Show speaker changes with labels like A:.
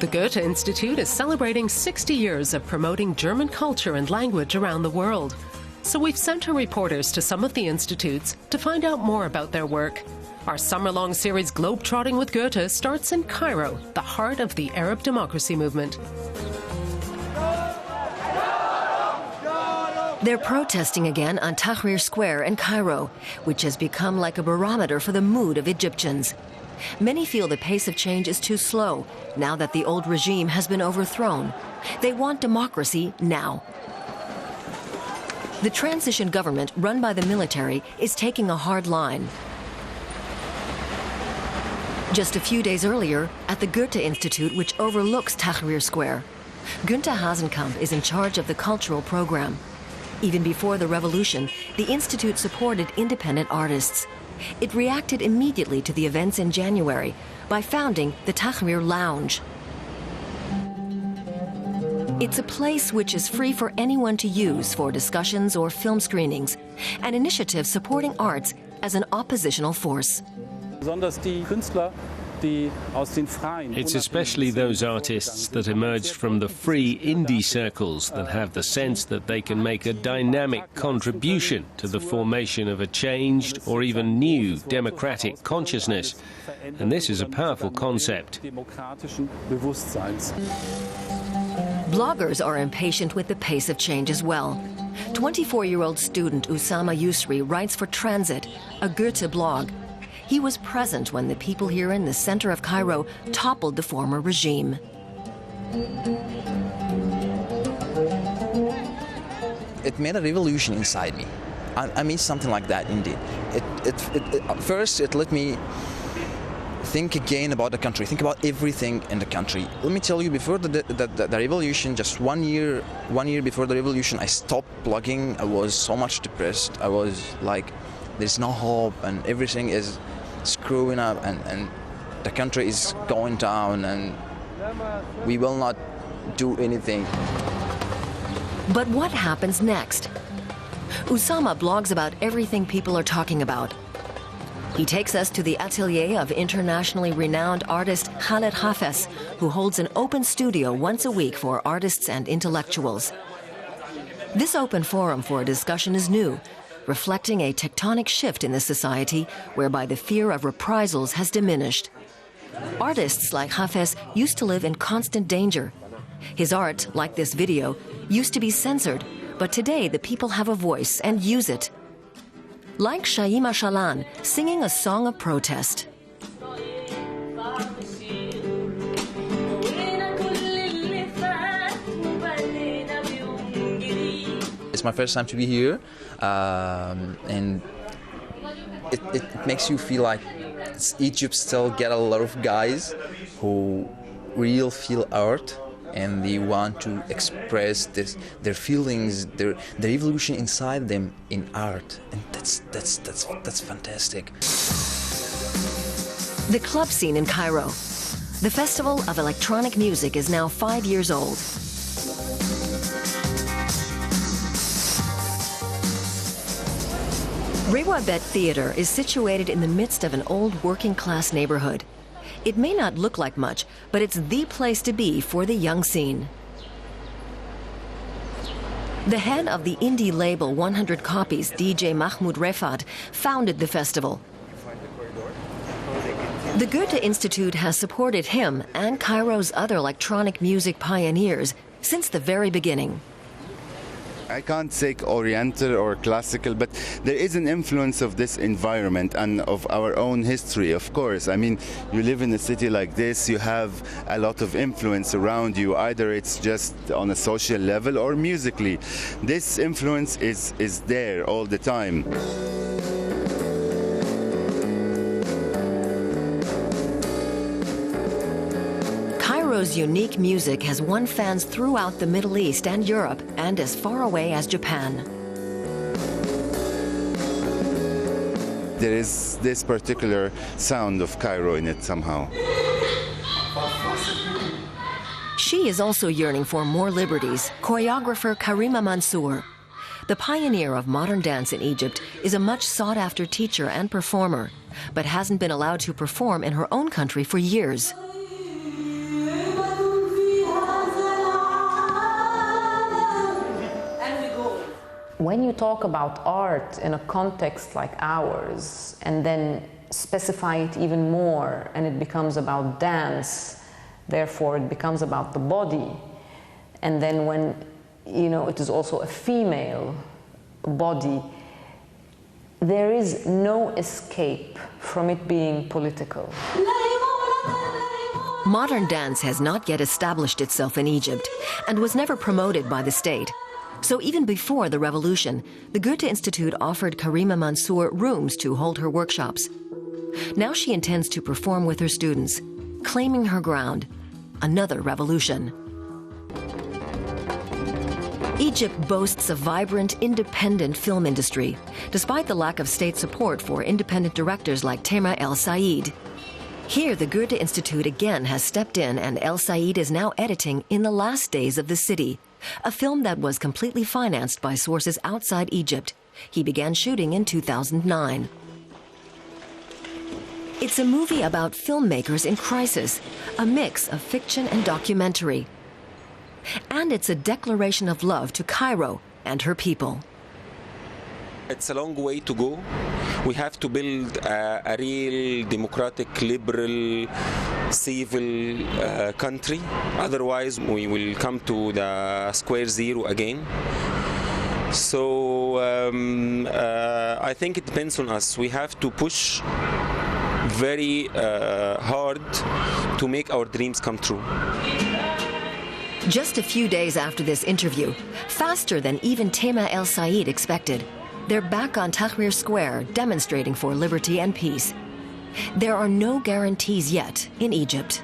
A: The Goethe Institute is celebrating 60 years of promoting German culture and language around the world. So we've sent our reporters to some of the institutes to find out more about their work. Our summer-long series Globetrotting with Goethe starts in Cairo, the heart of the Arab democracy movement.
B: They're protesting again on Tahrir Square in Cairo, which has become like a barometer for the mood of Egyptians. Many feel the pace of change is too slow now that the old regime has been overthrown. They want democracy now. The transition government, run by the military, is taking a hard line. Just a few days earlier, at the Goethe Institute, which overlooks Tahrir Square, Günther Hasenkamp is in charge of the cultural program. Even before the revolution, the Institute supported independent artists. It reacted immediately to the events in January by founding the Tahrir Lounge. It's a place which is free for anyone to use for discussions or film screenings, an initiative supporting arts as an oppositional force.
C: It's especially those artists that emerged from the free indie circles that have the sense that they can make a dynamic contribution to the formation of a changed or even new democratic consciousness. And this is a powerful concept.
B: Bloggers are impatient with the pace of change as well. 24-year-old student Usama Yusri writes for Transit, a Goethe blog. He was present when the people here in the center of Cairo toppled the former regime.
D: It made a revolution inside me. I mean something like that indeed. First, it let me think again about the country, think about everything in the country. Let me tell you, before the revolution, just one year before the revolution, I stopped blogging. I was so much depressed. I was like, there's no hope and everything is screwing up and the country is going down and we will not do anything.
B: But what happens next? Usama blogs about everything people are talking about. He takes us to the atelier of internationally renowned artist Khaled Hafez, who holds an open studio once a week for artists and intellectuals. This open forum for a discussion is new, reflecting a tectonic shift in the society whereby the fear of reprisals has diminished. Artists like Hafez used to live in constant danger. His art, like this video, used to be censored, but today the people have a voice and use it. Like Shaima Shalan, singing a song of protest.
D: It's my first time to be here, and it makes you feel like Egypt still get a lot of guys who really feel art and they want to express their feelings, their evolution inside them in art, and that's fantastic.
B: The club scene in Cairo. The Festival of Electronic Music is now 5 years old. Rewabet Theater is situated in the midst of an old working-class neighborhood. It may not look like much, but it's the place to be for the young scene. The head of the indie label 100 Copies, DJ Mahmoud Refat, founded the festival. The Goethe Institute has supported him and Cairo's other electronic music pioneers since the very beginning.
E: I can't say Oriental or classical, but there is an influence of this environment and of our own history, of course. I mean, you live in a city like this, you have a lot of influence around you. Either it's just on a social level or musically. This influence is there all the time.
B: Cairo's unique music has won fans throughout the Middle East and Europe and as far away as Japan.
E: There is this particular sound of Cairo in it somehow.
B: She is also yearning for more liberties, choreographer Karima Mansour. The pioneer of modern dance in Egypt is a much sought-after teacher and performer, but hasn't been allowed to perform in her own country for years.
F: when you talk about art in a context like ours, and then specify it even more, and it becomes about dance, therefore it becomes about the body, and then when, you know, it is also a female body, there is no escape from it being political.
B: Modern dance has not yet established itself in Egypt and was never promoted by the state. So even before the revolution, the Goethe Institute offered Karima Mansour rooms to hold her workshops. Now she intends to perform with her students, claiming her ground, another revolution. Egypt boasts a vibrant, independent film industry, despite the lack of state support for independent directors like Tema El Said. Here, the Goethe Institute again has stepped in, and El Said is now editing In the Last Days of the City, a film that was completely financed by sources outside Egypt. He began shooting in 2009. It's a movie about filmmakers in crisis, a mix of fiction and documentary. And it's a declaration of love to Cairo and her people.
G: It's a long way to go. We have to build a real democratic, liberal, civil country. Otherwise, we will come to the square zero again. So I think it depends on us. We have to push very hard to make our dreams come true.
B: Just a few days after this interview, faster than even Tema El Said expected, they're back on Tahrir Square demonstrating for liberty and peace. There are no guarantees yet in Egypt.